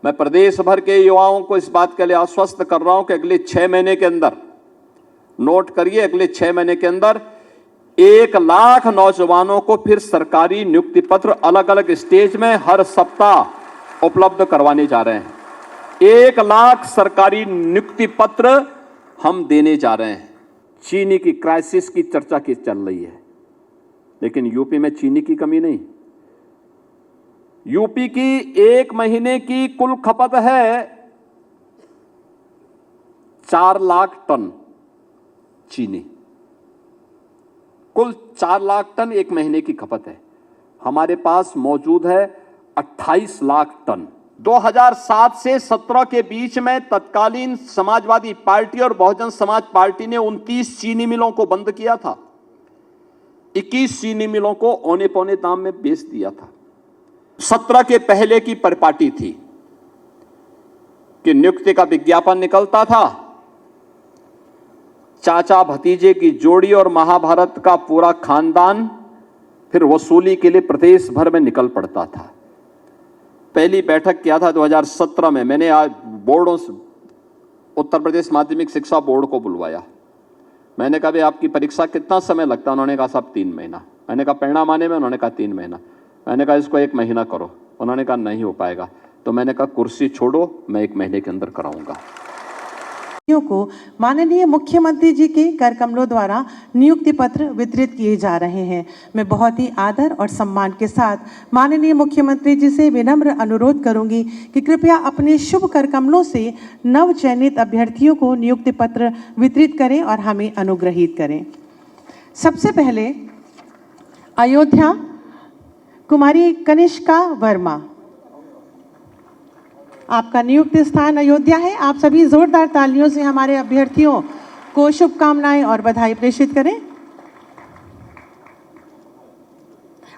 मैं प्रदेश भर के युवाओं को इस बात के लिए आश्वस्त कर रहा हूं कि अगले 6 महीने के अंदर, नोट करिए, अगले 6 महीने के अंदर 1 लाख नौजवानों को फिर सरकारी नियुक्ति पत्र अलग अलग स्टेज में हर सप्ताह उपलब्ध करवाने जा रहे हैं। 1 लाख सरकारी नियुक्ति पत्र हम देने जा रहे हैं। चीनी की क्राइसिस की चर्चा की चल रही है, लेकिन यूपी में चीनी की कमी नहीं। यूपी की 1 महीने की कुल खपत है 4 लाख टन चीनी, कुल 4 लाख टन 1 महीने की खपत है। हमारे पास मौजूद है 28 लाख टन। 2007 से 17 के बीच में तत्कालीन समाजवादी पार्टी और बहुजन समाज पार्टी ने 29 चीनी मिलों को बंद किया था, 21 चीनी मिलों को औने पौने दाम में बेच दिया था। 17 के पहले की परिपाटी थी कि नियुक्ति का विज्ञापन निकलता था, चाचा भतीजे की जोड़ी और महाभारत का पूरा खानदान फिर वसूली के लिए प्रदेश भर में निकल पड़ता था। पहली बैठक किया था 2017 में। मैंने आज बोर्डों से उत्तर प्रदेश माध्यमिक शिक्षा बोर्ड को बुलवाया। मैंने कहा भाई आपकी परीक्षा कितना समय लगता है? उन्होंने कहा साहब 3 महीना। मैंने कहा परिणाम आने में? उन्होंने कहा 3 महीना। मैंने कहा इसको 1 महीना करो। उन्होंने कहा नहीं हो पाएगा। तो मैंने कहा कुर्सी छोड़ो, मैं 1 महीने के अंदर कराऊंगा। को माननीय मुख्यमंत्री जी के कर कमलों द्वारा नियुक्ति पत्र वितरित किए जा रहे हैं। मैं बहुत ही आदर और सम्मान के साथ माननीय मुख्यमंत्री जी से विनम्र अनुरोध करूंगी कि कृपया अपने शुभ कर कमलों से नव चयनित अभ्यर्थियों को नियुक्ति पत्र वितरित करें और हमें अनुग्रहित करें। सबसे पहले अयोध्या कुमारी कनिष्का वर्मा, आपका नियुक्त स्थान अयोध्या है। आप सभी जोरदार तालियों से हमारे अभ्यर्थियों को शुभकामनाएं और बधाई प्रेषित करें।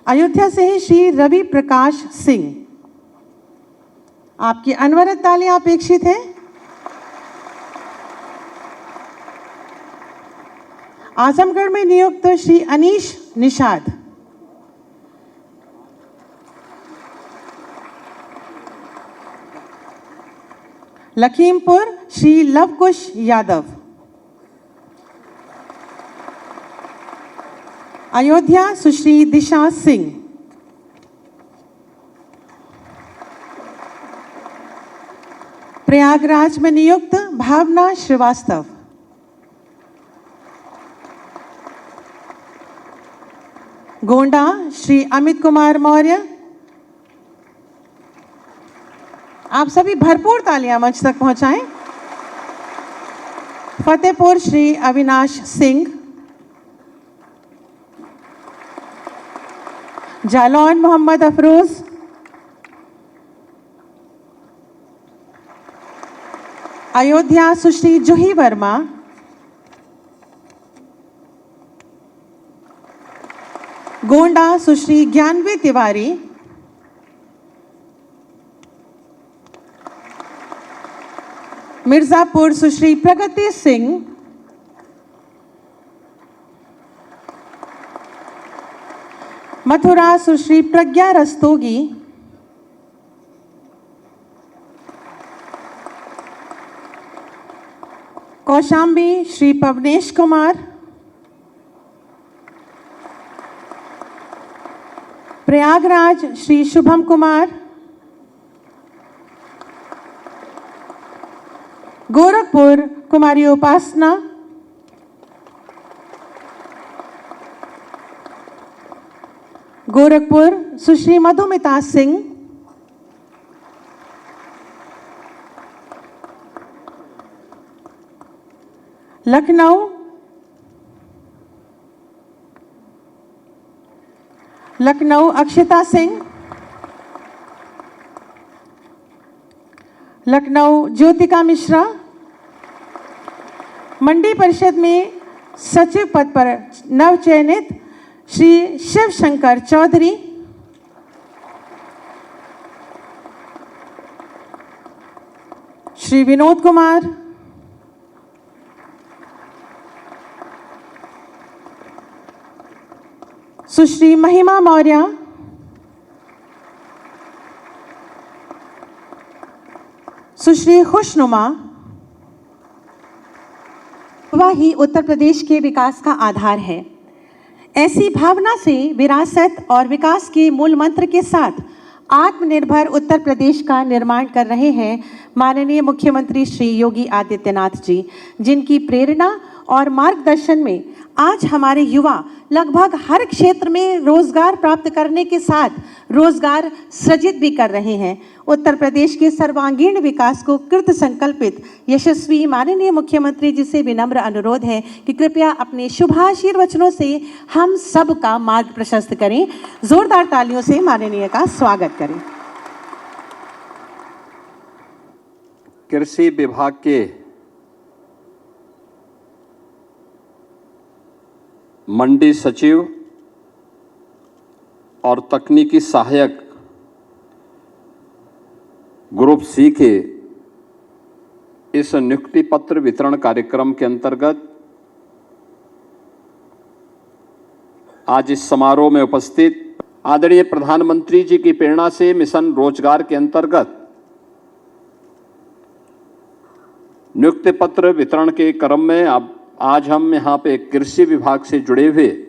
अयोध्या से ही श्री रवि प्रकाश सिंह, आपकी अनवरत तालियां अपेक्षित हैं। आजमगढ़ में नियुक्त श्री अनीश निषाद, लखीमपुर श्री लवकुश यादव, अयोध्या सुश्री दिशा सिंह, प्रयागराज में नियुक्त भावना श्रीवास्तव, गोंडा श्री अमित कुमार मौर्य। आप सभी भरपूर तालियां मंच तक पहुंचाएं। फतेहपुर श्री अविनाश सिंह, जालौन मोहम्मद अफरोज, अयोध्या सुश्री जूही वर्मा, गोंडा सुश्री ज्ञानवी तिवारी, मिर्जापुर सुश्री प्रगति सिंह, मथुरा सुश्री प्रज्ञा रस्तोगी, कौशाम्बी श्री पवनेश कुमार, प्रयागराज श्री शुभम कुमार, गोरखपुर कुमारी उपासना, गोरखपुर सुश्री मधुमिता सिंह, लखनऊ अक्षिता सिंह, लखनऊ ज्योतिका मिश्रा, मंडी परिषद में सचिव पद पर नवचयनित श्री शिव शंकर चौधरी, श्री विनोद कुमार, सुश्री महिमा मौर्य, सुश्री खुशनुमा युवा ही उत्तर प्रदेश के विकास का आधार है। ऐसी भावना से विरासत और विकास के मूल मंत्र के साथ आत्मनिर्भर उत्तर प्रदेश का निर्माण कर रहे हैं माननीय मुख्यमंत्री श्री योगी आदित्यनाथ जी, जिनकी प्रेरणा और मार्गदर्शन में आज हमारे युवा लगभग हर क्षेत्र में रोजगार प्राप्त करने के साथ रोजगार सृजित भी कर रहे हैं। उत्तर प्रदेश के सर्वांगीण विकास को कृत संकल्पित यशस्वी माननीय मुख्यमंत्री जी से विनम्र अनुरोध है कि कृपया अपने शुभाशीर्वचनों से हम सब का मार्ग प्रशस्त करें। जोरदार तालियों से माननीय का स्वागत करें। कृषि विभाग के मंडी सचिव और तकनीकी सहायक ग्रुप सी के इस नियुक्ति पत्र वितरण कार्यक्रम के अंतर्गत आज इस समारोह में उपस्थित आदरणीय प्रधानमंत्री जी की प्रेरणा से मिशन रोजगार के अंतर्गत नियुक्ति पत्र वितरण के क्रम में अब आज हम यहाँ पे कृषि विभाग से जुड़े हुए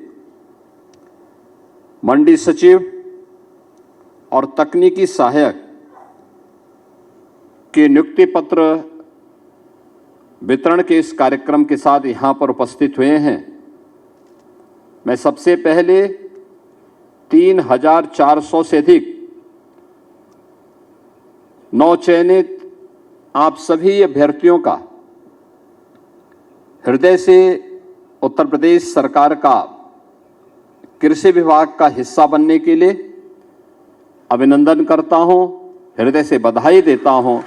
मंडी सचिव और तकनीकी सहायक के नियुक्ति पत्र वितरण के इस कार्यक्रम के साथ यहाँ पर उपस्थित हुए हैं। मैं सबसे पहले 3,400 से अधिक नवचयनित आप सभी अभ्यर्थियों का हृदय से उत्तर प्रदेश सरकार का कृषि विभाग का हिस्सा बनने के लिए अभिनंदन करता हूं, हृदय से बधाई देता हूं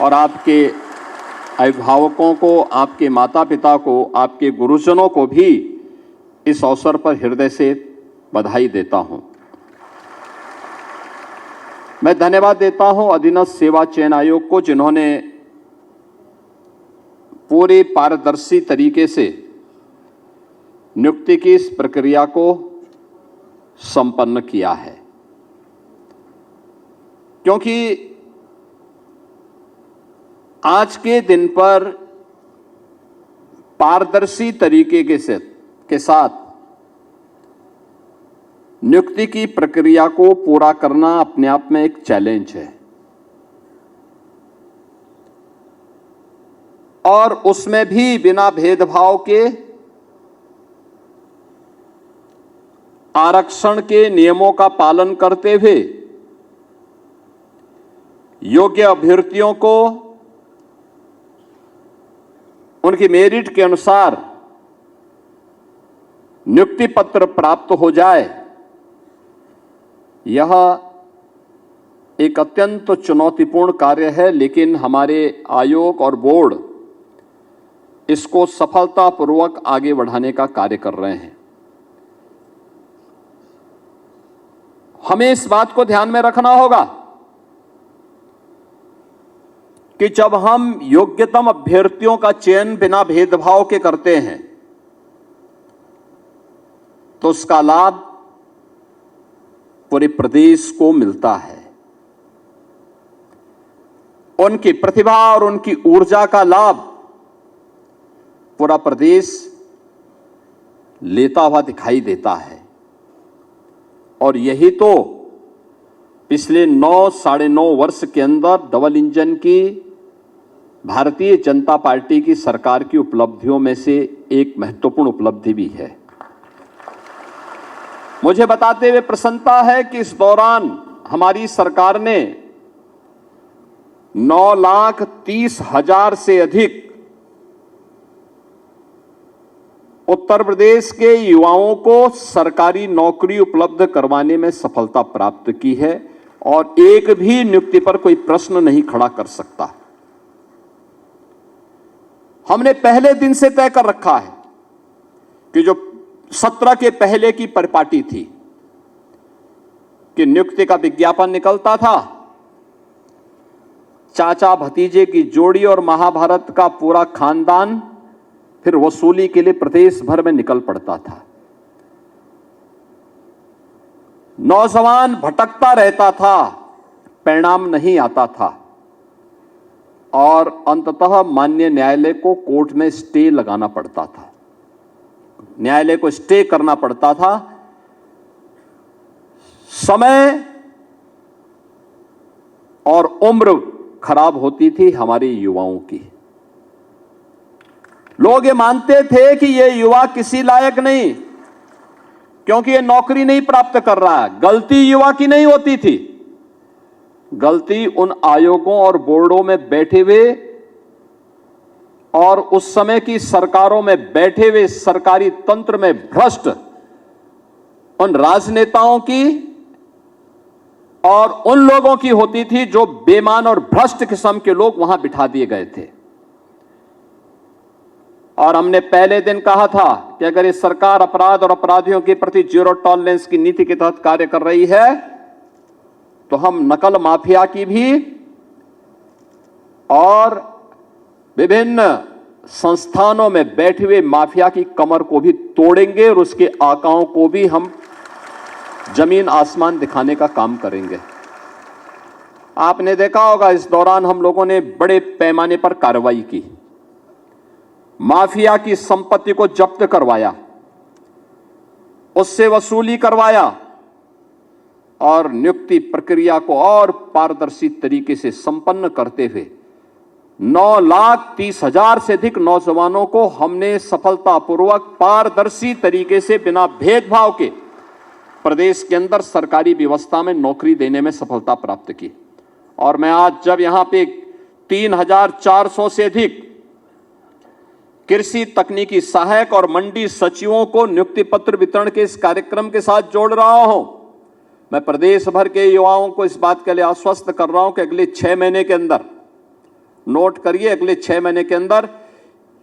और आपके अभिभावकों को, आपके माता पिता को, आपके गुरुजनों को भी इस अवसर पर हृदय से बधाई देता हूं। मैं धन्यवाद देता हूं अधीनस्थ सेवा चयन आयोग को, जिन्होंने पूरे पारदर्शी तरीके से नियुक्ति की इस प्रक्रिया को संपन्न किया है, क्योंकि आज के दिन पर पारदर्शी तरीके के साथ नियुक्ति की प्रक्रिया को पूरा करना अपने आप में एक चैलेंज है और उसमें भी बिना भेदभाव के आरक्षण के नियमों का पालन करते हुए योग्य अभ्यर्थियों को उनकी मेरिट के अनुसार नियुक्ति पत्र प्राप्त हो जाए, यह एक अत्यंत चुनौतीपूर्ण कार्य है। लेकिन हमारे आयोग और बोर्ड इसको सफलतापूर्वक आगे बढ़ाने का कार्य कर रहे हैं। हमें इस बात को ध्यान में रखना होगा कि जब हम योग्यतम अभ्यर्थियों का चयन बिना भेदभाव के करते हैं तो उसका लाभ पूरे प्रदेश को मिलता है। उनकी प्रतिभा और उनकी ऊर्जा का लाभ पूरा प्रदेश लेता हुआ दिखाई देता है और यही तो पिछले 9-9.5 वर्ष के अंदर डबल इंजन की भारतीय जनता पार्टी की सरकार की उपलब्धियों में से एक महत्वपूर्ण उपलब्धि भी है। मुझे बताते हुए प्रसन्नता है कि इस दौरान हमारी सरकार ने 9,30,000 से अधिक उत्तर प्रदेश के युवाओं को सरकारी नौकरी उपलब्ध करवाने में सफलता प्राप्त की है और एक भी नियुक्ति पर कोई प्रश्न नहीं खड़ा कर सकता। हमने पहले दिन से तय कर रखा है कि जो 17 के पहले की परिपाटी थी कि नियुक्ति का विज्ञापन निकलता था, चाचा भतीजे की जोड़ी और महाभारत का पूरा खानदान फिर वसूली के लिए प्रदेश भर में निकल पड़ता था। नौजवान भटकता रहता था, परिणाम नहीं आता था। और अंततः माननीय न्यायालय को कोर्ट में स्टे लगाना पड़ता था, न्यायालय को स्टे करना पड़ता था। समय और उम्र खराब होती थी हमारे युवाओं की। लोग ये मानते थे कि ये युवा किसी लायक नहीं, क्योंकि ये नौकरी नहीं प्राप्त कर रहा है। गलती युवा की नहीं होती थी, गलती उन आयोगों और बोर्डों में बैठे हुए और उस समय की सरकारों में बैठे हुए सरकारी तंत्र में भ्रष्ट उन राजनेताओं की और उन लोगों की होती थी जो बेईमान और भ्रष्ट किस्म के लोग वहां बिठा दिए गए थे। और हमने पहले दिन कहा था कि अगर ये सरकार अपराध और अपराधियों के प्रति जीरो टॉलरेंस की नीति के तहत कार्य कर रही है तो हम नकल माफिया की भी और विभिन्न संस्थानों में बैठे हुए माफिया की कमर को भी तोड़ेंगे और उसके आकाओं को भी हम जमीन आसमान दिखाने का काम करेंगे। आपने देखा होगा इस दौरान हम लोगों ने बड़े पैमाने पर कार्रवाई की, माफिया की संपत्ति को जब्त करवाया, उससे वसूली करवाया और नियुक्ति प्रक्रिया को और पारदर्शी तरीके से संपन्न करते हुए 9,30,000 से अधिक नौजवानों को हमने सफलतापूर्वक पारदर्शी तरीके से बिना भेदभाव के प्रदेश के अंदर सरकारी व्यवस्था में नौकरी देने में सफलता प्राप्त की। और मैं आज जब यहां पे 3,400 से अधिक कृषि तकनीकी सहायक और मंडी सचिवों को नियुक्ति पत्र वितरण के इस कार्यक्रम के साथ जोड़ रहा हूं, मैं प्रदेश भर के युवाओं को इस बात के लिए आश्वस्त कर रहा हूं कि अगले 6 महीने के अंदर, नोट करिए, अगले 6 महीने के अंदर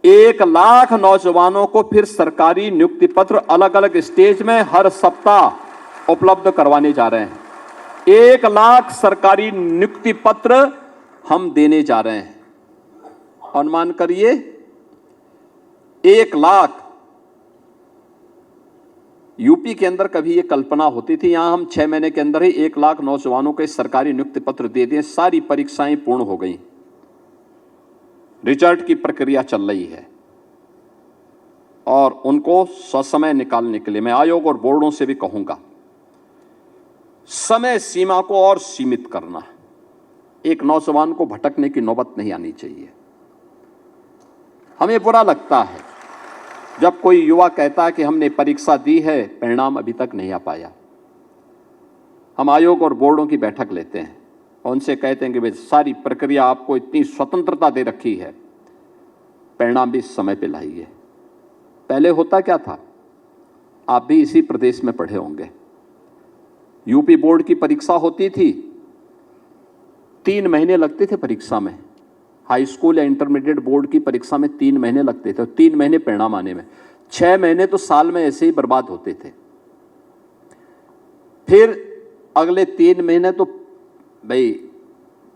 1 लाख नौजवानों को फिर सरकारी नियुक्ति पत्र अलग अलग स्टेज में हर सप्ताह उपलब्ध करवाने जा रहे हैं। 1 लाख सरकारी नियुक्ति पत्र हम देने जा रहे हैं। अनुमान करिए 1 लाख। यूपी के अंदर कभी ये कल्पना होती थी? यहां हम 6 महीने के अंदर ही 1 लाख नौजवानों को सरकारी नियुक्ति पत्र दे दिए। सारी परीक्षाएं पूर्ण हो गई, रिजल्ट की प्रक्रिया चल रही है और उनको ससमय निकालने के लिए मैं आयोग और बोर्डों से भी कहूंगा, समय सीमा को और सीमित करना। एक नौजवान को भटकने की नौबत नहीं आनी चाहिए। हमें बुरा लगता है जब कोई युवा कहता है कि हमने परीक्षा दी है, परिणाम अभी तक नहीं आ पाया। हम आयोग और बोर्डों की बैठक लेते हैं और उनसे कहते हैं कि भाई सारी प्रक्रिया आपको इतनी स्वतंत्रता दे रखी है, परिणाम भी समय पे लाइए। पहले होता क्या था, आप भी इसी प्रदेश में पढ़े होंगे, यूपी बोर्ड की परीक्षा होती थी, 3 महीने लगते थे परीक्षा में। हाई स्कूल या इंटरमीडिएट बोर्ड की परीक्षा में 3 महीने लगते थे और 3 महीने परिणाम आने में। 6 महीने तो साल में ऐसे ही बर्बाद होते थे। फिर अगले 3 महीने तो भाई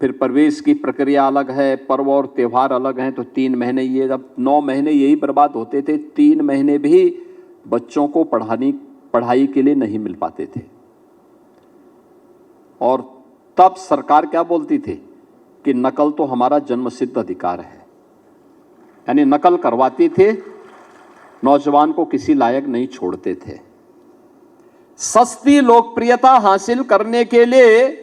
फिर प्रवेश की प्रक्रिया अलग है, पर्व और त्यौहार अलग हैं, तो 3 महीने ये, जब 9 महीने यही बर्बाद होते थे। 3 महीने भी बच्चों को पढ़ाई के लिए नहीं मिल पाते थे। और तब सरकार क्या बोलती थी कि नकल तो हमारा जन्मसिद्ध अधिकार है, यानी नकल करवाती थे, नौजवान को किसी लायक नहीं छोड़ते थे। सस्ती लोकप्रियता हासिल करने के लिए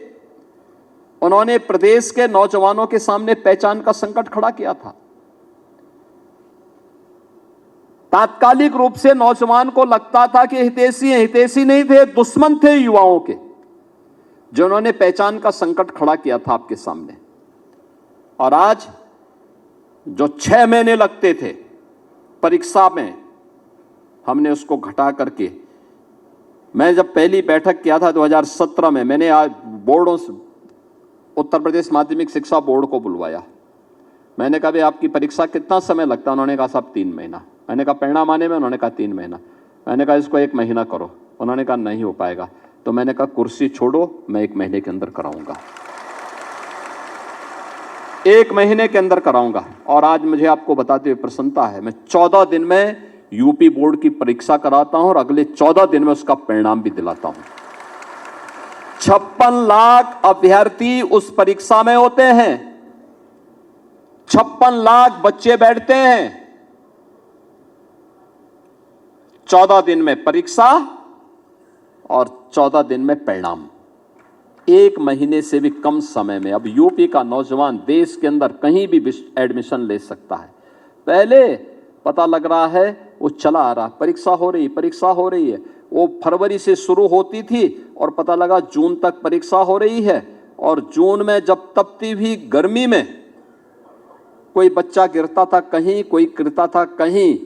उन्होंने प्रदेश के नौजवानों के सामने पहचान का संकट खड़ा किया था। तात्कालिक रूप से नौजवान को लगता था कि हितैषी हैं, हितैषी नहीं थे, दुश्मन थे युवाओं के, जिन्होंने पहचान का संकट खड़ा किया था आपके सामने। और आज जो 6 महीने लगते थे परीक्षा में, हमने उसको घटा करके, मैं जब पहली बैठक किया था 2017 में, मैंने आज बोर्डों से उत्तर प्रदेश माध्यमिक शिक्षा बोर्ड को बुलवाया। मैंने कहा भाई आपकी परीक्षा कितना समय लगता है? उन्होंने कहा साहब 3 महीना। मैंने कहा परिणाम आने में? उन्होंने कहा 3 महीना। मैंने कहा इसको 1 महीना करो। उन्होंने कहा नहीं हो पाएगा। तो मैंने कहा कुर्सी छोड़ो, मैं 1 महीने के अंदर कराऊंगा, 1 महीने के अंदर कराऊंगा। और आज मुझे आपको बताते हुए प्रसन्नता है, मैं 14 दिन में यूपी बोर्ड की परीक्षा कराता हूं और अगले 14 दिन में उसका परिणाम भी दिलाता हूं। 56 लाख अभ्यर्थी उस परीक्षा में होते हैं। 56 लाख बच्चे बैठते हैं। 14 दिन में परीक्षा और 14 दिन में परिणाम। 1 महीने से भी कम समय में अब यूपी का नौजवान देश के अंदर कहीं भी एडमिशन ले सकता है। पहले पता लग रहा है वो चला आ रहा, परीक्षा हो रही है। वो फरवरी से शुरू होती थी और पता लगा जून तक परीक्षा हो रही है। और जून में जब तपती हुई गर्मी में कोई बच्चा गिरता था कहीं, कोई गिरता था कहीं,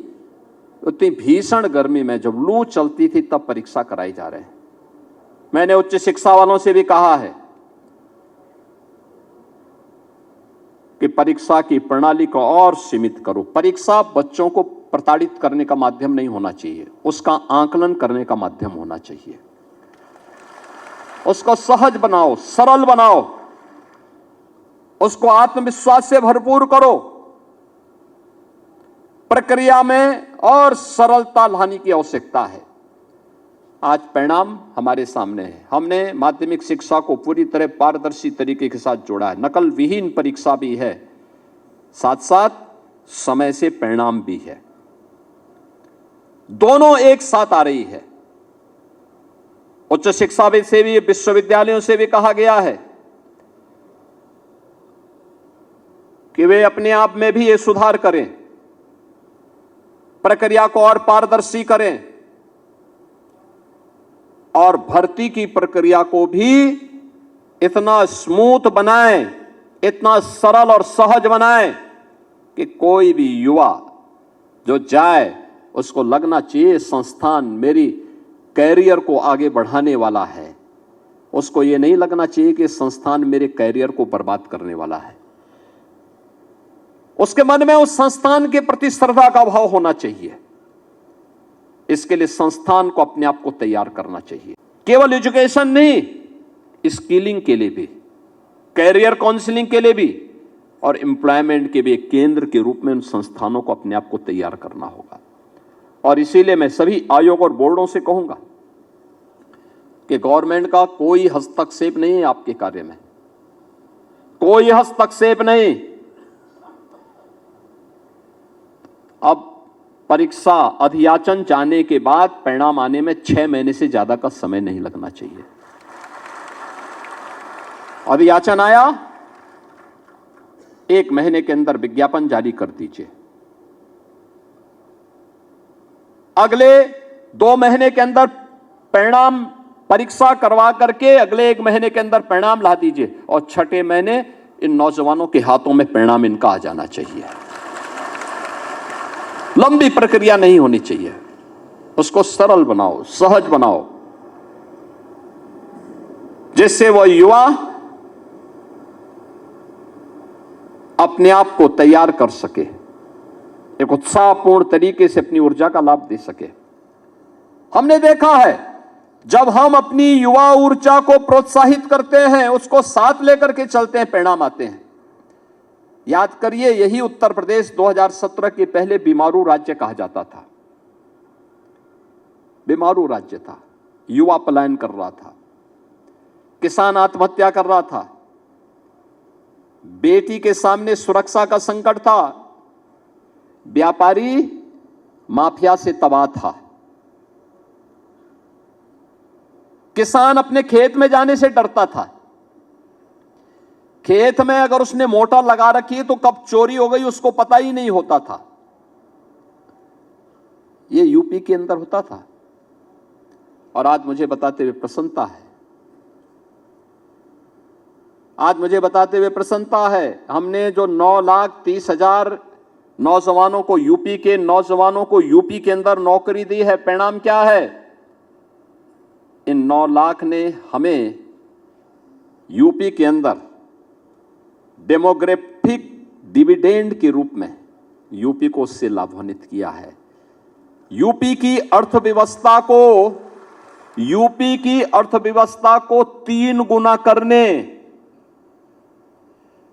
उतनी भीषण गर्मी में जब लू चलती थी तब परीक्षा कराई जा रहे हैं। मैंने उच्च शिक्षा वालों से भी कहा है कि परीक्षा की प्रणाली को और सीमित करो। परीक्षा बच्चों को प्रताड़ित करने का माध्यम नहीं होना चाहिए, उसका आकलन करने का माध्यम होना चाहिए। उसको सहज बनाओ, सरल बनाओ, उसको आत्मविश्वास से भरपूर करो। प्रक्रिया में और सरलता लाने की आवश्यकता है। आज परिणाम हमारे सामने है। हमने माध्यमिक शिक्षा को पूरी तरह पारदर्शी तरीके के साथ जोड़ा है। नकल विहीन परीक्षा भी है, साथ साथ समय से परिणाम भी है। दोनों एक साथ आ रही है। उच्च शिक्षा से भी, विश्वविद्यालयों से भी कहा गया है कि वे अपने आप में भी ये सुधार करें, प्रक्रिया को और पारदर्शी करें और भर्ती की प्रक्रिया को भी इतना स्मूथ बनाएं, इतना सरल और सहज बनाएं कि कोई भी युवा जो जाए उसको लगना चाहिए संस्थान मेरी कैरियर को आगे बढ़ाने वाला है। उसको ये नहीं लगना चाहिए कि संस्थान मेरे कैरियर को बर्बाद करने वाला है। उसके मन में उस संस्थान के प्रति श्रद्धा का भाव होना चाहिए। इसके लिए संस्थान को अपने आप को तैयार करना चाहिए। केवल एजुकेशन नहीं, स्किलिंग के लिए भी, कैरियर काउंसलिंग के लिए भी और एम्प्लॉयमेंट के भी एक केंद्र के रूप में उन संस्थानों को अपने आप को तैयार करना होगा। और इसीलिए मैं सभी आयोग और बोर्डों से कहूंगा कि गवर्नमेंट का कोई हस्तक्षेप नहीं है आपके कार्य में, कोई हस्तक्षेप नहीं। अब परीक्षा अधियाचन जाने के बाद परिणाम आने में 6 महीने से ज्यादा का समय नहीं लगना चाहिए। अधियाचन आया, 1 महीने के अंदर विज्ञापन जारी कर दीजिए। अगले 2 महीने के अंदर परिणाम परीक्षा करवा करके अगले 1 महीने के अंदर परिणाम ला दीजिए और 6ठे महीने इन नौजवानों के हाथों में परिणाम इनका आ जाना चाहिए। लंबी प्रक्रिया नहीं होनी चाहिए, उसको सरल बनाओ, सहज बनाओ, जिससे वह युवा अपने आप को तैयार कर सके, एक उत्साहपूर्ण तरीके से अपनी ऊर्जा का लाभ दे सके। हमने देखा है जब हम अपनी युवा ऊर्जा को प्रोत्साहित करते हैं, उसको साथ लेकर के चलते हैं, परिणाम आते हैं। याद करिए, यही उत्तर प्रदेश 2017 के पहले बीमारू राज्य कहा जाता था। बीमारू राज्य था, युवा पलायन कर रहा था, किसान आत्महत्या कर रहा था, बेटी के सामने सुरक्षा का संकट था, व्यापारी माफिया से तबाह था, किसान अपने खेत में जाने से डरता था। खेत में अगर उसने मोटर लगा रखी तो कब चोरी हो गई उसको पता ही नहीं होता था। यह यूपी के अंदर होता था और आज मुझे बताते हुए प्रसन्नता है, आज मुझे बताते हुए प्रसन्नता है। हमने जो 9,30,000 नौजवानों को, यूपी के नौजवानों को यूपी के अंदर नौकरी दी है, परिणाम क्या है? इन 9 लाख ने हमें यूपी के अंदर डेमोग्राफिक डिविडेंड के रूप में यूपी को उससे लाभान्वित किया है। यूपी की अर्थव्यवस्था को 3 गुना करने,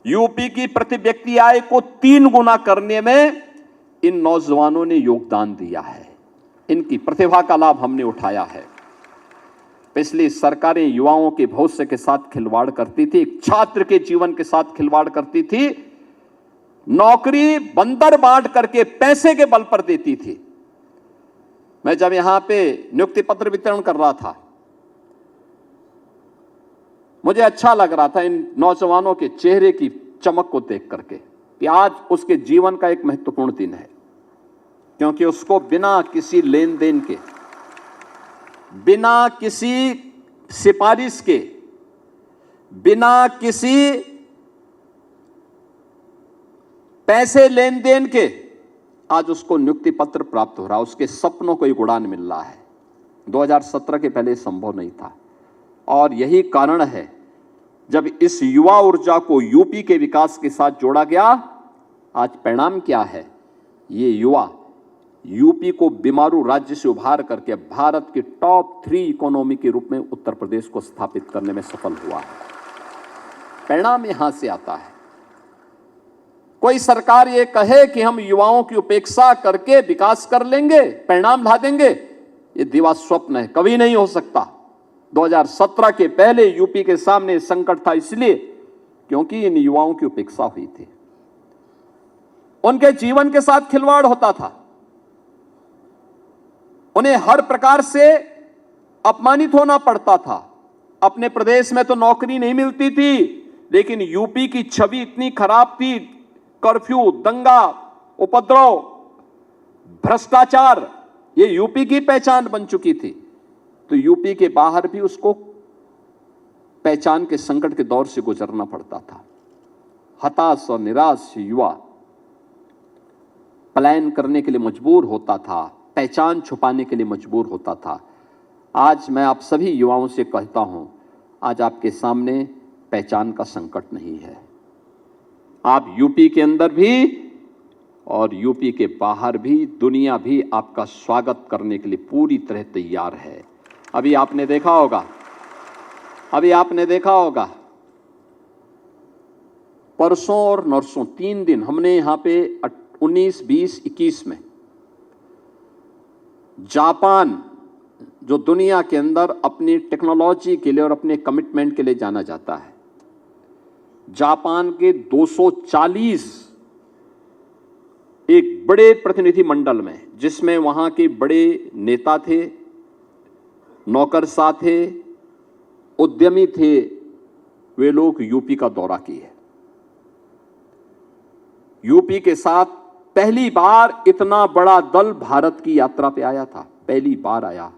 यूपी की प्रति व्यक्ति आय को 3 गुना करने में इन नौजवानों ने योगदान दिया है। इनकी प्रतिभा का लाभ हमने उठाया है। पिछली सरकारें युवाओं के भविष्य के साथ खिलवाड़ करती थी, छात्र के जीवन के साथ खिलवाड़ करती थी। नौकरी बंदर बांट करके पैसे के बल पर देती थी। मैं जब यहां पे नियुक्ति पत्र वितरण कर रहा था, मुझे अच्छा लग रहा था इन नौजवानों के चेहरे की चमक को देख करके कि आज उसके जीवन का एक महत्वपूर्ण दिन है, क्योंकि उसको बिना किसी लेन देन के, बिना किसी सिफारिश के, बिना किसी पैसे लेन देन के आज उसको नियुक्ति पत्र प्राप्त हो रहा है। उसके सपनों को एक उड़ान मिल रहा है। 2017 के पहले संभव नहीं था। और यही कारण है जब इस युवा ऊर्जा को यूपी के विकास के साथ जोड़ा गया, आज परिणाम क्या है? ये युवा यूपी को बीमारू राज्य से उभार करके भारत के टॉप 3 इकोनॉमी के रूप में उत्तर प्रदेश को स्थापित करने में सफल हुआ है। परिणाम यहां से आता है। कोई सरकार ये कहे कि हम युवाओं की उपेक्षा करके विकास कर लेंगे, परिणाम ला देंगे, ये दिवा स्वप्न है, कभी नहीं हो सकता। 2017 के पहले यूपी के सामने संकट था, इसलिए क्योंकि इन युवाओं की उपेक्षा हुई थी, उनके जीवन के साथ खिलवाड़ होता था, उन्हें हर प्रकार से अपमानित होना पड़ता था। अपने प्रदेश में तो नौकरी नहीं मिलती थी, लेकिन यूपी की छवि इतनी खराब थी, कर्फ्यू, दंगा, उपद्रव, भ्रष्टाचार, ये यूपी की पहचान बन चुकी थी। तो यूपी के बाहर भी उसको पहचान के संकट के दौर से गुजरना पड़ता था। हताश और निराश युवा पलायन करने के लिए मजबूर होता था, पहचान छुपाने के लिए मजबूर होता था। आज मैं आप सभी युवाओं से कहता हूं, आज आपके सामने पहचान का संकट नहीं है। आप यूपी के अंदर भी और यूपी के बाहर भी, दुनिया भी आपका स्वागत करने के लिए पूरी तरह तैयार है। अभी आपने देखा होगा परसों और नरसों 3 दिन हमने यहां पे 19, 20, 21 में जापान, जो दुनिया के अंदर अपनी टेक्नोलॉजी के लिए और अपने कमिटमेंट के लिए जाना जाता है, जापान के 240 एक बड़े प्रतिनिधि मंडल में, जिसमें वहां के बड़े नेता थे, नौकरशाह थे, उद्यमी थे, वे लोग यूपी का दौरा किए। यूपी के साथ पहली बार इतना बड़ा दल भारत की यात्रा पे आया था, पहली बार आया।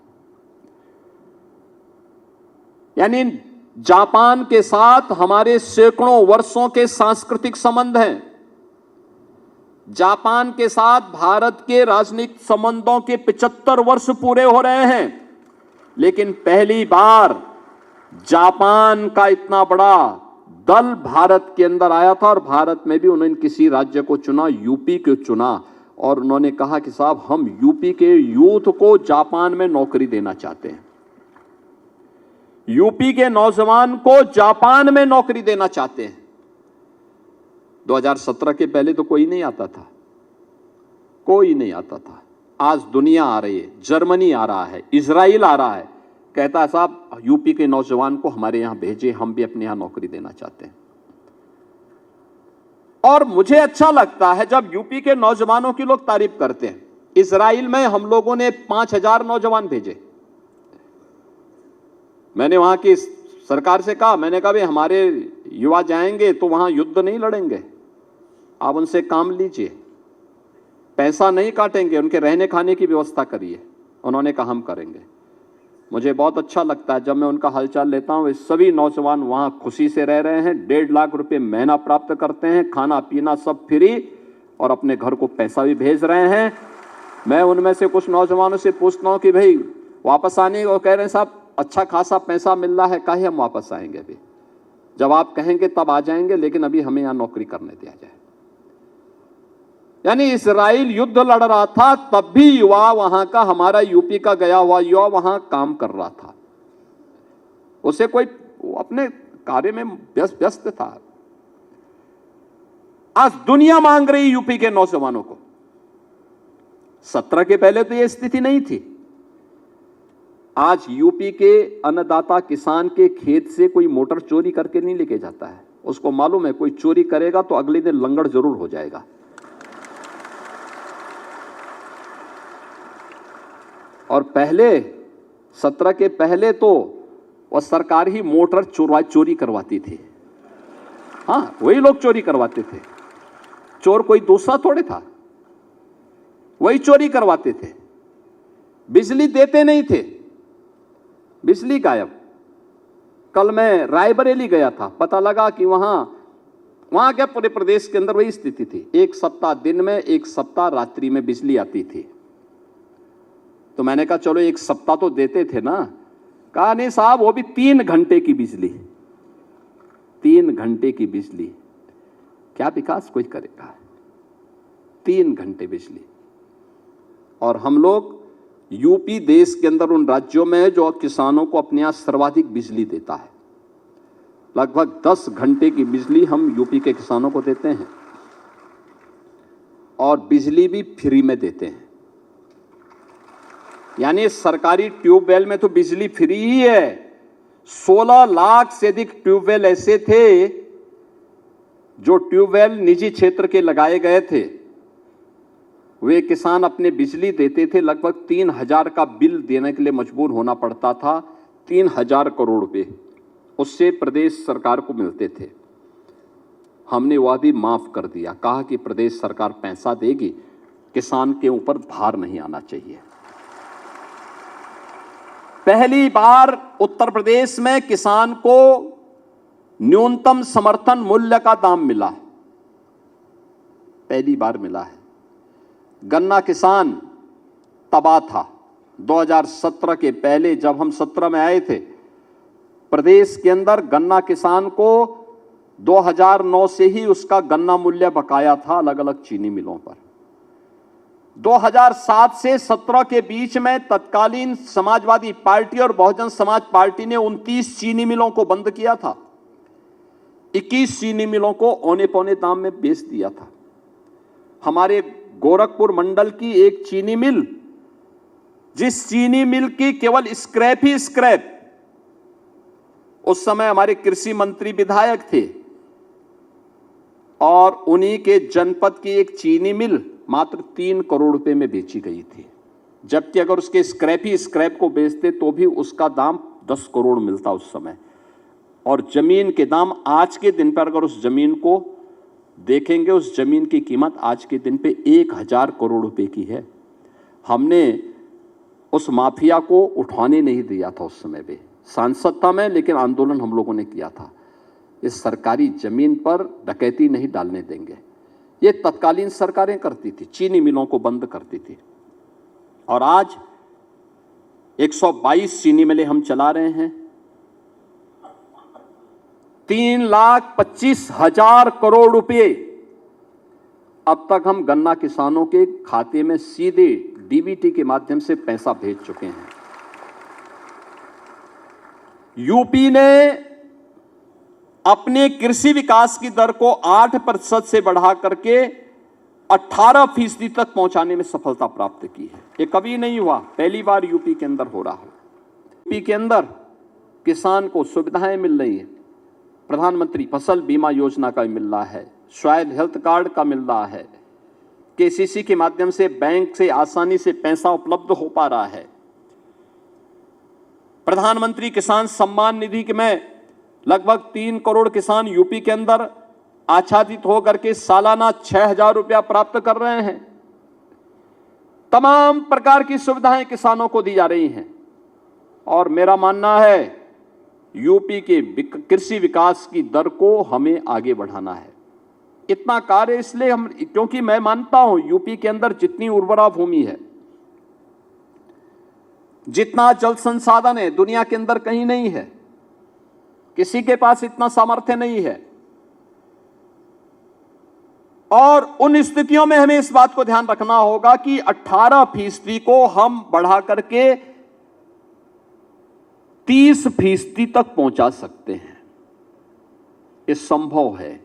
यानी जापान के साथ हमारे सैकड़ों वर्षों के सांस्कृतिक संबंध हैं। जापान के साथ भारत के राजनीतिक संबंधों के 75 वर्ष पूरे हो रहे हैं, लेकिन पहली बार जापान का इतना बड़ा दल भारत के अंदर आया था। और भारत में भी उन्होंने किसी राज्य को चुना, यूपी को चुना, और उन्होंने कहा कि साहब हम यूपी के यूथ को जापान में नौकरी देना चाहते हैं, यूपी के नौजवान को जापान में नौकरी देना चाहते हैं। 2017 के पहले तो कोई नहीं आता था, कोई नहीं आता था। आज दुनिया आ रही है, जर्मनी आ रहा है, इजराइल आ रहा है, कहता है साहब यूपी के नौजवान को हमारे यहां भेजे, हम भी अपने यहां नौकरी देना चाहते हैं। और मुझे अच्छा लगता है जब यूपी के नौजवानों की लोग तारीफ करते हैं। इजराइल में हम लोगों ने 5000 नौजवान भेजे। मैंने वहां की सरकार से कहा, मैंने कहा भाई हमारे युवा जाएंगे तो वहां युद्ध नहीं लड़ेंगे, आप उनसे काम लीजिए, पैसा नहीं काटेंगे, उनके रहने खाने की व्यवस्था करिए। उन्होंने कहा हम करेंगे। मुझे बहुत अच्छा लगता है जब मैं उनका हालचाल लेता हूं। वे सभी नौजवान वहां खुशी से रह रहे हैं, 1.5 लाख रुपए महीना प्राप्त करते हैं, खाना पीना सब फ्री, और अपने घर को पैसा भी भेज रहे हैं। मैं उनमें से कुछ नौजवानों से पूछता हूं कि भाई वापस आने को कह रहे हैं, साहब अच्छा खासा पैसा मिल रहा है, काहे हम वापस आएंगे? अभी जब आप कहेंगे तब आ जाएंगे, लेकिन अभी हमें यहां नौकरी करने दिया जाए। यानी इजराइल युद्ध लड़ रहा था, तब भी युवा वहां का, हमारा यूपी का गया हुआ युवा वहां काम कर रहा था। उसे कोई अपने कार्य में व्यस्त था। आज दुनिया मांग रही यूपी के नौजवानों को। 17 के पहले तो यह स्थिति नहीं थी। आज यूपी के अन्नदाता किसान के खेत से कोई मोटर चोरी करके नहीं लेके जाता है, उसको मालूम है कोई चोरी करेगा तो अगले दिन लंगड़ जरूर हो जाएगा। और पहले 17 के पहले तो वह सरकार ही मोटर चोरी करवाती थी। हाँ, वही लोग चोरी करवाते थे, चोर कोई दूसरा थोड़े था, वही चोरी करवाते थे। बिजली देते नहीं थे, बिजली गायब। कल मैं रायबरेली गया था, पता लगा कि वहां क्या पूरे प्रदेश के अंदर वही स्थिति थी। एक सप्ताह दिन में, एक सप्ताह रात्रि में बिजली आती थी। तो मैंने कहा चलो एक सप्ताह तो देते थे ना। कहा नहीं साहब, वो भी 3 घंटे की बिजली, 3 घंटे की बिजली। क्या विकास कोई करेगा? 3 घंटे बिजली। और हम लोग यूपी देश के अंदर उन राज्यों में है जो किसानों को अपने यहां सर्वाधिक बिजली देता है। लगभग 10 घंटे की बिजली हम यूपी के किसानों को देते हैं, और बिजली भी फ्री में देते हैं। यानी सरकारी ट्यूबवेल में तो बिजली फ्री ही है। 16 लाख से अधिक ट्यूबवेल ऐसे थे जो ट्यूबवेल निजी क्षेत्र के लगाए गए थे। वे किसान अपने बिजली देते थे, लगभग 3000 का बिल देने के लिए मजबूर होना पड़ता था। 3000 करोड़ रुपए उससे प्रदेश सरकार को मिलते थे। हमने वह भी माफ कर दिया, कहा कि प्रदेश सरकार पैसा देगी, किसान के ऊपर भार नहीं आना चाहिए। पहली बार उत्तर प्रदेश में किसान को न्यूनतम समर्थन मूल्य का दाम मिला, पहली बार मिला है। गन्ना किसान तबाह था। 2017 के पहले जब हम 17 में आए थे, प्रदेश के अंदर गन्ना किसान को 2009 से ही उसका गन्ना मूल्य बकाया था अलग अलग चीनी मिलों पर। 2007 से 17 के बीच में तत्कालीन समाजवादी पार्टी और बहुजन समाज पार्टी ने 29 चीनी मिलों को बंद किया था। 21 चीनी मिलों को औने पौने दाम में बेच दिया था। हमारे गोरखपुर मंडल की एक चीनी मिल, जिस चीनी मिल की केवल स्क्रैप ही स्क्रैप, उस समय हमारे कृषि मंत्री विधायक थे, और उन्हीं के जनपद की एक चीनी मिल मात्र 3 करोड़ रुपए में बेची गई थी। जबकि अगर उसके स्क्रैप ही स्क्रैप को बेचते तो भी उसका दाम 10 करोड़ मिलता उस समय। और जमीन के दाम आज के दिन पर अगर उस जमीन को देखेंगे, उस जमीन की कीमत आज के दिन पे 1000 करोड़ रुपए की है। हमने उस माफिया को उठाने नहीं दिया था उस समय पे, सांसद था मैं, लेकिन आंदोलन हम लोगों ने किया था। इस सरकारी जमीन पर डकैती नहीं डालने देंगे। ये तत्कालीन सरकारें करती थी, चीनी मिलों को बंद करती थी। और आज 122 चीनी मिलें हम चला रहे हैं। 3,25,000 करोड़ रुपए अब तक हम गन्ना किसानों के खाते में सीधे डीबीटी के माध्यम से पैसा भेज चुके हैं। यूपी ने अपने कृषि विकास की दर को 8% से बढ़ा करके 18% तक पहुंचाने में सफलता प्राप्त की है। ये कभी नहीं हुआ, पहली बार यूपी के अंदर हो रहा है। यूपी के अंदर किसान को सुविधाएं मिल रही है। प्रधानमंत्री फसल बीमा योजना का मिल रहा है, स्वास्थ्य हेल्थ कार्ड का मिल रहा है, केसीसी के माध्यम से बैंक से आसानी से पैसा उपलब्ध हो पा रहा है। प्रधानमंत्री किसान सम्मान निधि में लगभग 3 करोड़ किसान यूपी के अंदर आच्छादित होकर के सालाना 6,000 रुपया प्राप्त कर रहे हैं। तमाम प्रकार की सुविधाएं किसानों को दी जा रही हैं। और मेरा मानना है यूपी के कृषि विकास की दर को हमें आगे बढ़ाना है। इतना कार्य इसलिए क्योंकि मैं मानता हूं यूपी के अंदर जितनी उर्वरा भूमि है, जितना जल संसाधन है, दुनिया के अंदर कहीं नहीं है। किसी के पास इतना सामर्थ्य नहीं है। और उन स्थितियों में हमें इस बात को ध्यान रखना होगा कि 18% को हम बढ़ा करके 30% तक पहुंचा सकते हैं। ये संभव है।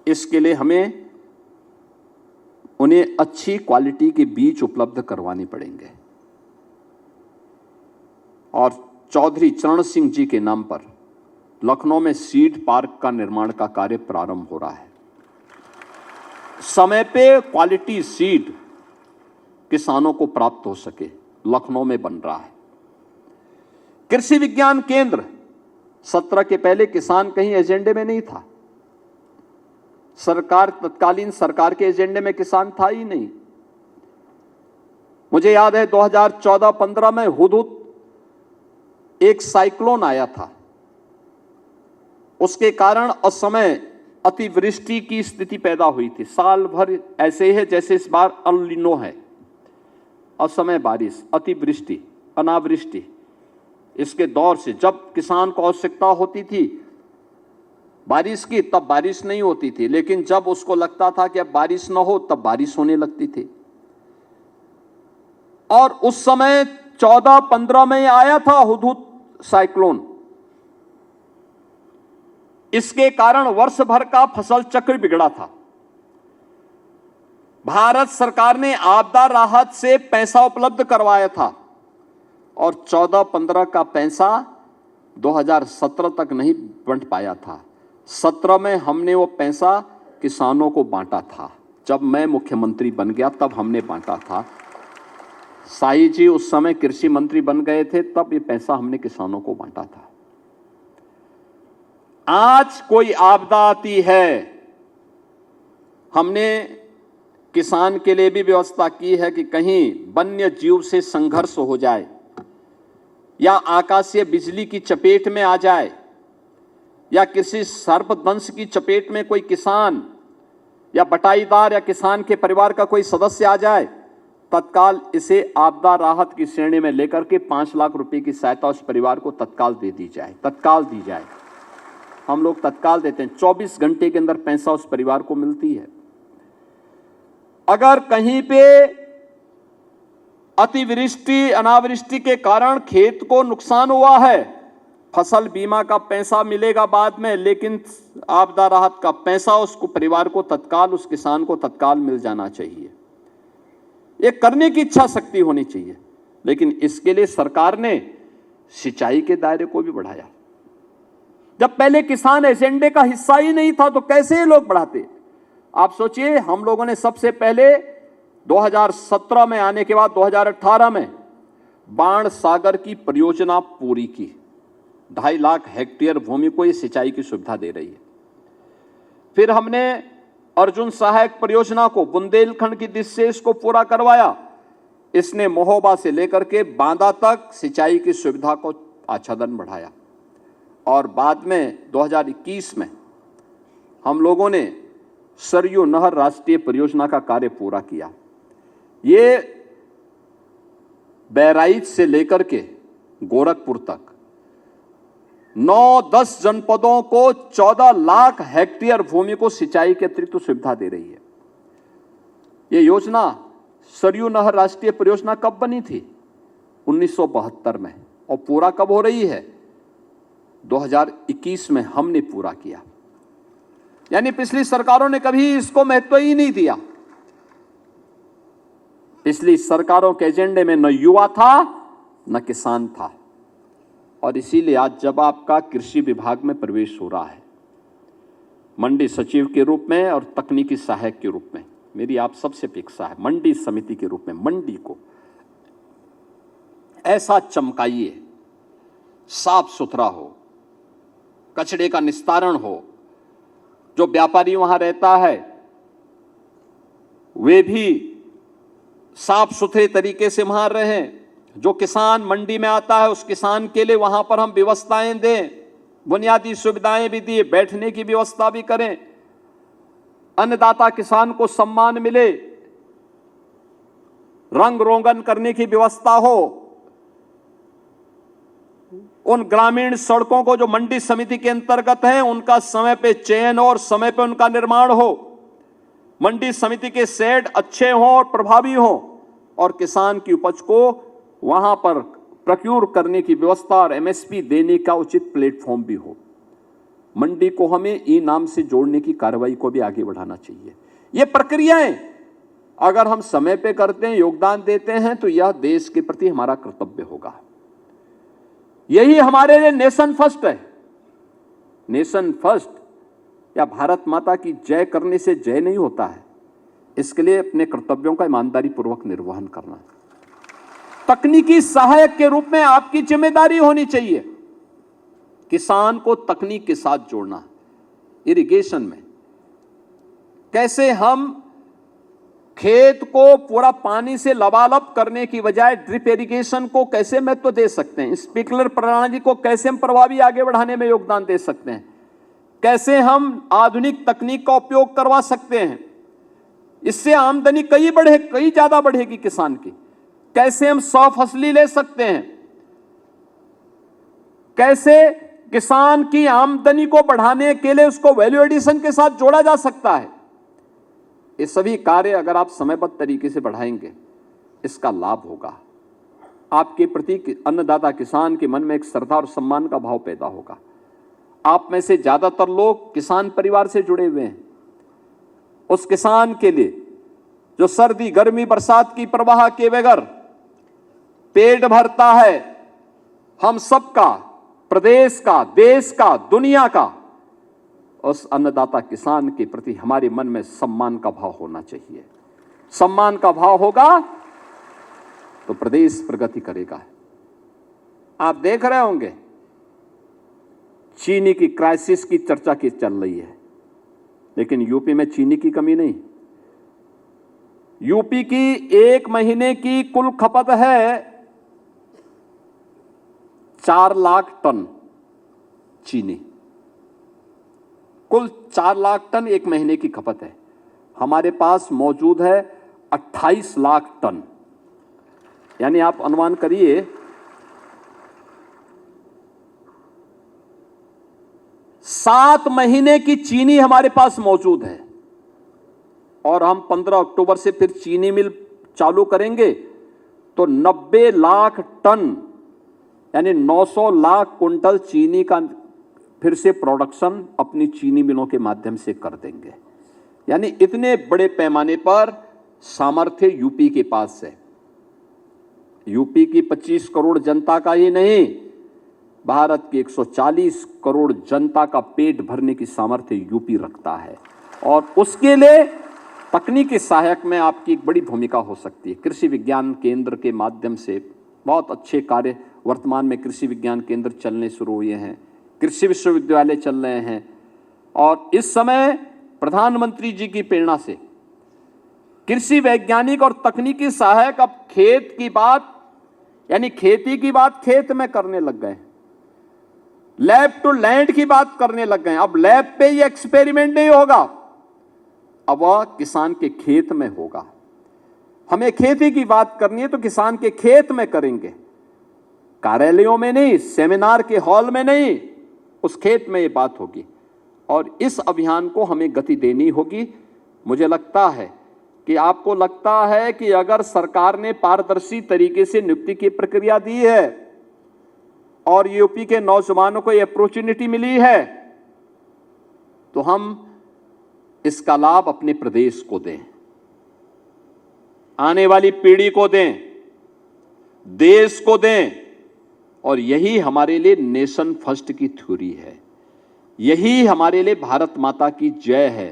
इसके लिए हमें उन्हें अच्छी क्वालिटी के बीज उपलब्ध करवाने पड़ेंगे। और चौधरी चरण सिंह जी के नाम पर लखनऊ में सीड पार्क का निर्माण का कार्य प्रारंभ हो रहा है। समय पे क्वालिटी सीड किसानों को प्राप्त हो सके, लखनऊ में बन रहा है। कृषि विज्ञान केंद्र 17 के पहले किसान कहीं एजेंडे में नहीं था। तत्कालीन सरकार के एजेंडे में किसान था ही नहीं। मुझे याद है 2014-15 में हुदहुद एक साइक्लोन आया था। उसके कारण असमय अतिवृष्टि की स्थिति पैदा हुई थी। साल भर ऐसे है जैसे इस बार अल नीनो है, असमय बारिश, अतिवृष्टि, अनावृष्टि। इसके दौर से जब किसान को आवश्यकता होती थी बारिश की, तब बारिश नहीं होती थी, लेकिन जब उसको लगता था कि अब बारिश न हो, तब बारिश होने लगती थी। और उस समय 14-15 में आया था हुदहुद साइक्लोन। इसके कारण वर्ष भर का फसल चक्र बिगड़ा था। भारत सरकार ने आपदा राहत से पैसा उपलब्ध करवाया था और 14-15 का पैसा 2017 तक नहीं बंट पाया था। 17 में हमने वो पैसा किसानों को बांटा था। जब मैं मुख्यमंत्री बन गया तब हमने बांटा था। शाही जी उस समय कृषि मंत्री बन गए थे, तब ये पैसा हमने किसानों को बांटा था। आज कोई आपदा आती है, हमने किसान के लिए भी व्यवस्था की है कि कहीं वन्य जीव से संघर्ष हो जाए या आकाशीय बिजली की चपेट में आ जाए या किसी सर्पदंश की चपेट में कोई किसान या बटाईदार या किसान के परिवार का कोई सदस्य आ जाए, तत्काल इसे आपदा राहत की श्रेणी में लेकर के 5 लाख रुपए की सहायता उस परिवार को तत्काल दे दी जाए। तत्काल दी जाए। हम लोग तत्काल देते हैं, 24 घंटे के अंदर पैसा उस परिवार को मिलती है। अगर कहीं पे अतिवृष्टि अनावृष्टि के कारण खेत को नुकसान हुआ है, फसल बीमा का पैसा मिलेगा बाद में, लेकिन आपदा राहत का पैसा उसको परिवार को तत्काल, उस किसान को तत्काल मिल जाना चाहिए। ये करने की इच्छा शक्ति होनी चाहिए। लेकिन इसके लिए सरकार ने सिंचाई के दायरे को भी बढ़ाया। जब पहले किसान एजेंडे का हिस्सा ही नहीं था तो कैसे ये लोग बढ़ाते? आप सोचिए, हम लोगों ने सबसे पहले 2017 में आने के बाद 2018 में बाण सागर की परियोजना पूरी की। 2.5 लाख हेक्टेयर भूमि को ये सिंचाई की सुविधा दे रही है। फिर हमने अर्जुन सहायक परियोजना को बुंदेलखंड की दृष्टि से इसको पूरा करवाया। इसने महोबा से लेकर के बांदा तक सिंचाई की सुविधा को आच्छादन बढ़ाया। और बाद में 2021 में हम लोगों ने सरयू नहर राष्ट्रीय परियोजना का कार्य पूरा किया। ये बहराइच से लेकर के गोरखपुर तक 9-10 जनपदों को 14 लाख हेक्टेयर भूमि को सिंचाई के अतिरिक्त सुविधा दे रही है। ये योजना सरयू नहर राष्ट्रीय परियोजना कब बनी थी? 1972 में। और पूरा कब हो रही है? 2021 में हमने पूरा किया। यानी पिछली सरकारों ने कभी इसको महत्व ही नहीं दिया। पिछली सरकारों के एजेंडे में न युवा था न किसान था। और इसीलिए आज जब आपका कृषि विभाग में प्रवेश हो रहा है, मंडी सचिव के रूप में और तकनीकी सहायक के रूप में, मेरी आप सबसे अपेक्षा है मंडी समिति के रूप में मंडी को ऐसा चमकाइए, साफ सुथरा हो, कचरे का निस्तारण हो, जो व्यापारी वहां रहता है वे भी साफ सुथरे तरीके से वहां रहें। जो किसान मंडी में आता है उस किसान के लिए वहां पर हम व्यवस्थाएं दें, बुनियादी सुविधाएं भी दिए, बैठने की व्यवस्था भी करें, अन्नदाता किसान को सम्मान मिले, रंग रोगन करने की व्यवस्था हो। उन ग्रामीण सड़कों को जो मंडी समिति के अंतर्गत हैं उनका समय पे चयन और समय पे उनका निर्माण हो। मंडी समिति के शेड अच्छे हों और प्रभावी हों और किसान की उपज को वहां पर प्रोक्योर करने की व्यवस्था और एमएसपी देने का उचित प्लेटफॉर्म भी हो। मंडी को हमें ई नाम से जोड़ने की कार्रवाई को भी आगे बढ़ाना चाहिए। ये प्रक्रियाएं अगर हम समय पे करते हैं, योगदान देते हैं, तो यह देश के प्रति हमारा कर्तव्य होगा। यही हमारे लिए नेशन फर्स्ट है। नेशन फर्स्ट या भारत माता की जय करने से जय नहीं होता है। इसके लिए अपने कर्तव्यों का ईमानदारी पूर्वक निर्वहन करना, तकनीकी सहायक के रूप में आपकी जिम्मेदारी होनी चाहिए। किसान को तकनीक के साथ जोड़ना, इरिगेशन में कैसे हम खेत को पूरा पानी से लबालब करने की बजाय ड्रिप इरिगेशन को कैसे महत्व दे सकते हैं, स्प्रिंकलर प्रणाली को कैसे हम प्रभावी आगे बढ़ाने में योगदान दे सकते हैं, कैसे हम आधुनिक तकनीक का उपयोग करवा सकते हैं, इससे आमदनी कई ज्यादा बढ़ेगी किसान की, कैसे हम स्वफसली ले सकते हैं, कैसे किसान की आमदनी को बढ़ाने के लिए उसको वैल्यू एडिशन के साथ जोड़ा जा सकता है। ये सभी कार्य अगर आप समयबद्ध तरीके से बढ़ाएंगे, इसका लाभ होगा। आपके प्रति अन्नदाता किसान के मन में एक श्रद्धा और सम्मान का भाव पैदा होगा। आप में से ज्यादातर लोग किसान परिवार से जुड़े हुए हैं। उस किसान के लिए जो सर्दी गर्मी बरसात की परवाह के बगैर पेट भरता है, हम सबका, प्रदेश का, देश का, दुनिया का, उस अन्नदाता किसान के प्रति हमारे मन में सम्मान का भाव होना चाहिए। सम्मान का भाव होगा तो प्रदेश प्रगति करेगा। आप देख रहे होंगे चीनी की क्राइसिस की चर्चा की चल रही है, लेकिन यूपी में चीनी की कमी नहीं। यूपी की एक महीने की कुल खपत है 4 लाख टन चीनी, कुल 4 लाख टन एक महीने की खपत है। हमारे पास मौजूद है 28 लाख टन, यानी आप अनुमान करिए 7 महीने की चीनी हमारे पास मौजूद है। और हम 15 अक्टूबर से फिर चीनी मिल चालू करेंगे तो 90 लाख टन यानी 900 लाख कुंटल चीनी का फिर से प्रोडक्शन अपनी चीनी मिलों के माध्यम से कर देंगे। यानी इतने बड़े पैमाने पर सामर्थ्य यूपी के पास है। यूपी की 25 करोड़ जनता का ही नहीं, भारत की 140 करोड़ जनता का पेट भरने की सामर्थ्य यूपी रखता है। और उसके लिए तकनीकी सहायक में आपकी एक बड़ी भूमिका हो सकती है। कृषि विज्ञान केंद्र के माध्यम से बहुत अच्छे कार्य, वर्तमान में कृषि विज्ञान केंद्र चलने शुरू हुए हैं, कृषि विश्वविद्यालय चल रहे हैं। और इस समय प्रधानमंत्री जी की प्रेरणा से कृषि वैज्ञानिक और तकनीकी सहायक अब खेत की बात यानी खेती की बात खेत में करने लग गए, लैब टू लैंड की बात करने लग गए। अब लैब पे ये एक्सपेरिमेंट नहीं होगा, अब वह किसान के खेत में होगा। हमें खेती की बात करनी है तो किसान के खेत में करेंगे, कार्यालयों में नहीं, सेमिनार के हॉल में नहीं, उस खेत में ये बात होगी। और इस अभियान को हमें गति देनी होगी। मुझे लगता है कि आपको लगता है कि अगर सरकार ने पारदर्शी तरीके से नियुक्ति की प्रक्रिया दी है और यूपी के नौजवानों को ये अपॉर्चुनिटी मिली है, तो हम इसका लाभ अपने प्रदेश को दें, आने वाली पीढ़ी को दें, देश को दें। और यही हमारे लिए नेशन फर्स्ट की थ्योरी है, यही हमारे लिए भारत माता की जय है।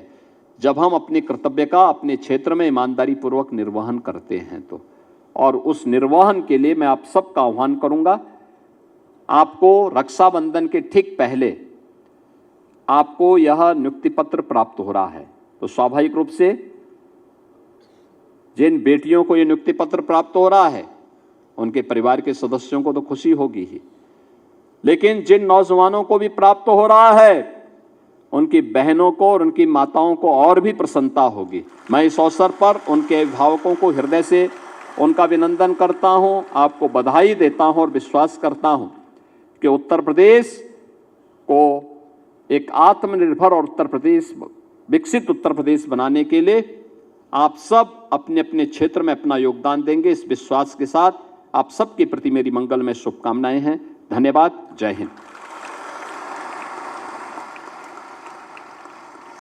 जब हम अपने कर्तव्य का अपने क्षेत्र में ईमानदारी पूर्वक निर्वहन करते हैं तो, और उस निर्वहन के लिए मैं आप सबका आह्वान करूंगा। आपको रक्षाबंधन के ठीक पहले आपको यह नियुक्ति पत्र प्राप्त हो रहा है, तो स्वाभाविक रूप से जिन बेटियों को यह नियुक्ति पत्र प्राप्त हो रहा है उनके परिवार के सदस्यों को तो खुशी होगी ही, लेकिन जिन नौजवानों को भी प्राप्त हो रहा है उनकी बहनों को और उनकी माताओं को और भी प्रसन्नता होगी। मैं इस अवसर पर उनके अभिभावकों को हृदय से उनका अभिनंदन करता हूं, आपको बधाई देता हूं और विश्वास करता हूं कि उत्तर प्रदेश को एक आत्मनिर्भर और उत्तर प्रदेश, विकसित उत्तर प्रदेश बनाने के लिए आप सब अपने अपने क्षेत्र में अपना योगदान देंगे। इस विश्वास के साथ आप सबके प्रति मेरी मंगलमय शुभकामनाएं हैं। धन्यवाद। जय हिंद।